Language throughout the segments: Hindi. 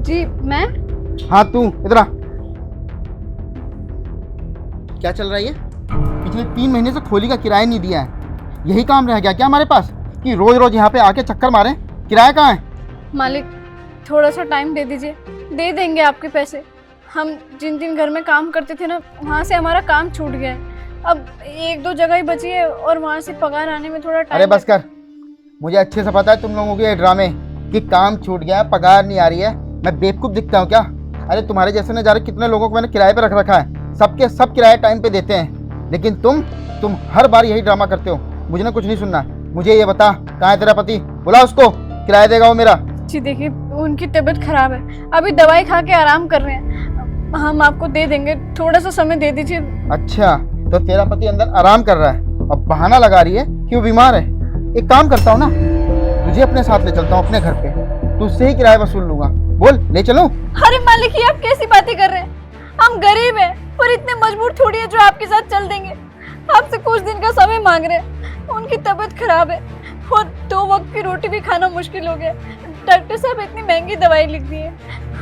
जी मैं। हाँ तू इधर आ। क्या चल रहा है ये? पिछले 3 महीने से खोली का किराया नहीं दिया है। यही काम रह गया क्या हमारे पास कि रोज रोज यहाँ पे आके चक्कर मारें? किराया कहाँ है? मालिक थोड़ा सा टाइम दे दीजिए, दे देंगे आपके पैसे। हम जिन जिन घर में काम करते थे ना, वहाँ से हमारा काम छूट गया है। अब 1-2 जगह ही बची है और वहाँ से पगार आने में थोड़ा टाइम। अरे बस कर, मुझे अच्छे से पता है तुम लोगों के ये ड्रामे कि काम छूट गया है, पगार नहीं आ रही है। मैं बेवकूफ़ दिखता हूँ क्या? अरे तुम्हारे जैसे नज़ारे कितने लोगों को मैंने किराए पे रख रखा है, सबके सब किराया टाइम पे देते हैं, लेकिन तुम हर बार यही ड्रामा करते हो। मुझे ना कुछ नहीं सुनना। मुझे ये बता, कहाँ है तेरा पति? बुला उसको, किराया देगा वो मेरा। जी देखिए, उनकी तबीयत खराब है, अभी दवाई खा के आराम कर रहे हैं। हम आपको दे देंगे, थोड़ा सा समय दे दीजिए। अच्छा, तो तेरा पति अंदर आराम कर रहा है और बहाना लगा रही है कि वो बीमार है। एक काम करता हूँ ना, तुझे अपने साथ ले चलता हूँ अपने घर पे, तुझसे ही किराया वसूल लूंगा। बोल, ले चलूं? अरे मालिक, ये आप कैसी बातें कर रहे हैं? हम गरीब हैं पर इतने मजबूर थोड़ी है जो आपके साथ चल देंगे। आपसे कुछ दिन का समय मांग रहे हैं। उनकी तबीयत खराब है और 2 वक्त की रोटी भी खाना मुश्किल हो गया। डॉक्टर साहब इतनी महंगी दवाई लिख दी है,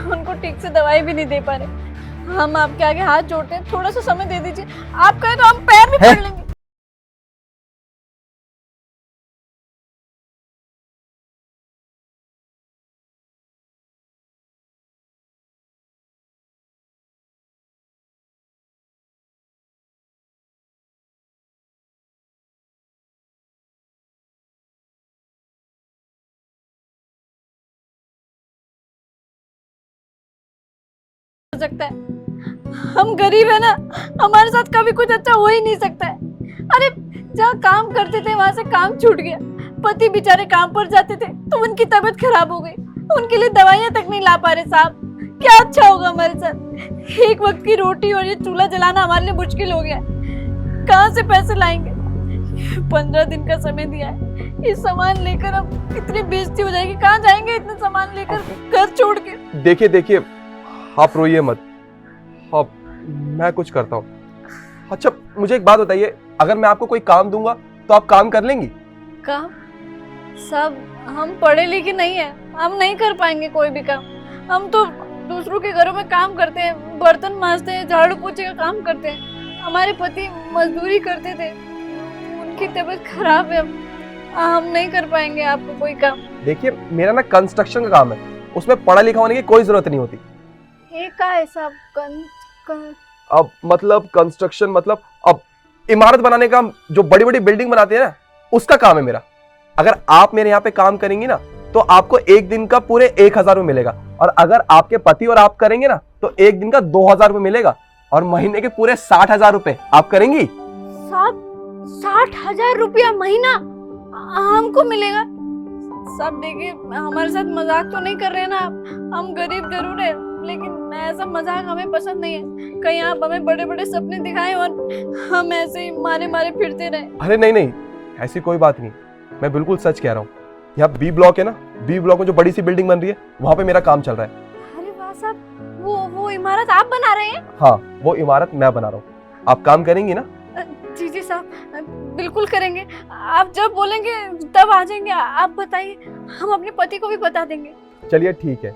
उनको ठीक से दवाई भी नहीं दे पा रहे। हम आपके आगे हाथ जोड़ते हैं, थोड़ा सा समय दे दीजिए। आप कहें तो हम पैर भी पकड़ लेंगे। हो सकता है, हम गरीब है ना, हमारे साथ कभी कुछ अच्छा हो ही नहीं सकता है। अरे जहाँ काम करते थे वहां से काम छूट गया, पति बेचारे काम पर जाते थे तो उनकी तबीयत खराब हो गई, उनके लिए दवाइयां तक नहीं ला पा रहे साहब। क्या अच्छा होगा हमारे साथ? एक वक्त की रोटी और ये चूल्हा जलाना हमारे लिए मुश्किल हो गया है। कहाँ से पैसे लाएंगे? 15 दिन का समय दिया है, ये सामान लेकर हम इतनी बेइज्जती हो जाएगी। कहाँ जाएंगे इतने सामान लेकर घर छोड़ के? देखिए आप रोइए मत, अब मैं कुछ करता हूँ। अच्छा मुझे एक बात बताइए, अगर मैं आपको कोई काम दूंगा तो आप काम कर लेंगी? काम? सब हम पढ़े लिखे नहीं है, हम नहीं कर पाएंगे कोई भी काम। हम तो दूसरों के घरों में काम करते हैं, बर्तन मांजते हैं, झाड़ू पोछे का काम करते हैं। हमारे पति मजदूरी करते थे, उनकी तबीयत खराब है, हम नहीं कर पाएंगे आपको कोई काम। देखिए मेरा ना कंस्ट्रक्शन का काम है, उसमें पढ़ा लिखा होने की कोई जरूरत नहीं होती। एक का है साहब अब मतलब कंस्ट्रक्शन मतलब अब इमारत बनाने का, जो बड़ी बड़ी बिल्डिंग बनाते हैं ना, उसका काम है मेरा। अगर आप मेरे यहाँ पे काम करेंगी ना तो आपको एक दिन का पूरे 1000 रुपये मिलेगा, और अगर आपके पति और आप करेंगे ना तो एक दिन का 2000 रुपये मिलेगा, और महीने के पूरे 60,000 रुपये। आप करेंगी? साहब 60,000 रुपया महीना हमको मिलेगा? सब देखिए, हमारे साथ मजाक तो नहीं कर रहे हैं ना आप? हम गरीब जरूर है, लेकिन ऐसा मजाक हमें पसंद नहीं है। कहीं आप हमें बड़े बड़े सपने दिखाएं और हम ऐसे ही मारे मारे फिरते रहे। अरे नहीं, ऐसी कोई बात नहीं, मैं बिल्कुल सच कह रहा हूँ। यहाँ बी ब्लॉक है ना, बी ब्लॉक में जो बड़ी सी बिल्डिंग बन रही है, वहाँ पे मेरा काम चल रहा है। अरे वाह साहब, वो इमारत आप बना रहे हैं? हाँ, वो इमारत मैं बना रहा हूँ। आप काम करेंगी ना? जी साहब, बिल्कुल करेंगे। आप जब बोलेंगे तब आ जाएंगे। आप बताइए, हम अपने पति को भी बता देंगे। चलिए ठीक है,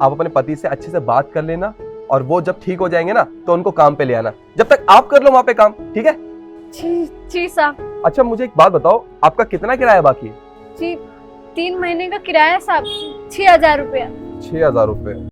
आप अपने पति से अच्छे से बात कर लेना, और वो जब ठीक हो जाएंगे ना तो उनको काम पे ले आना। जब तक आप कर लो वहाँ पे काम, ठीक है? जी साहब। अच्छा मुझे एक बात बताओ, आपका कितना किराया बाकी है? जी 3 महीने का किराया साहब, 6,000 रुपया। 6,000 रुपये।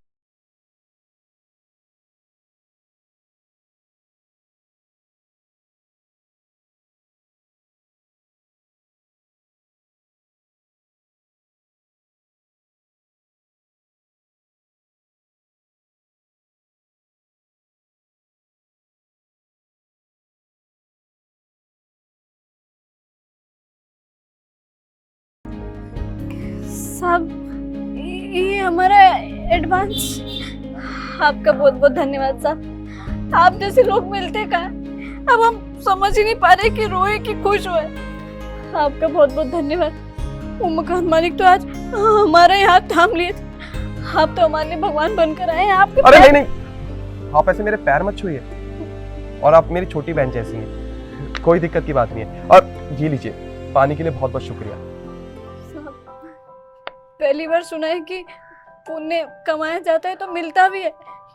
साहब ये हमारा एडवांस। आपका बहुत बहुत धन्यवाद साहब। आप जैसे लोग मिलते कहाँ? अब हम समझ ही नहीं पा रहे कि रोए कि खुश होए। आपका बहुत बहुत धन्यवाद। वो मकान मालिक तो आज हमारा ही हाथ थाम लिए थे। आप तो हमारे लिए भगवान बनकर आए हैं। आपके अरे नहीं, आप ऐसे मेरे पैर मत छूइए, और आप मेरी छोटी बहन जैसी हैं, कोई दिक्कत की बात नहीं है। और ये लीजिए, पानी के लिए बहुत बहुत शुक्रिया। पहली बार सुना है कि पुण्य कमाया जाता है तो मिलता भी है।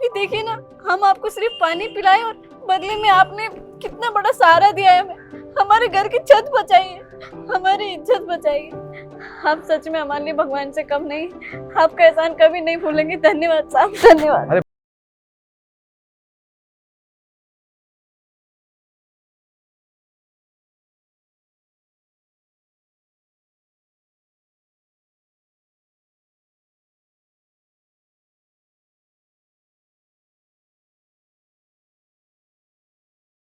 ये देखिए ना, हम आपको सिर्फ पानी पिलाए और बदले में आपने कितना बड़ा सहारा दिया है हमें। हमारे घर की छत बचाई है, हमारी इज्जत बचाई है। आप सच में हमारे लिए भगवान से कम नहीं। आपका एहसान कभी नहीं भूलेंगे। धन्यवाद साहब, धन्यवाद।